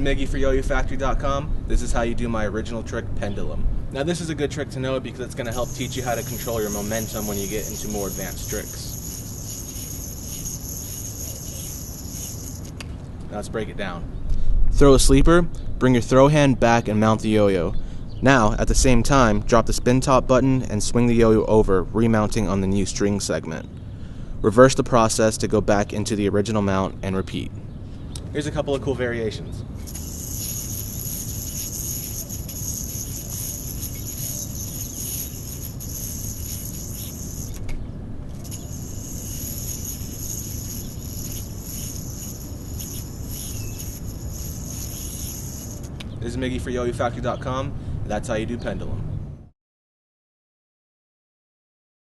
Miggy for Yoyofactory.com. This is how you do my original trick, Pendulum. Now this is a good trick to know because it's going to help teach you how to control your momentum when you get into more advanced tricks. Now let's break it down. Throw a sleeper, bring your throw hand back and mount the yo-yo. Now, at the same time, drop the spin top button and swing the yo-yo over, remounting on the new string segment. Reverse the process to go back into the original mount and repeat. Here's a couple of cool variations. This is Miggy for Yoyofactory.com. That's how you do Pendulum.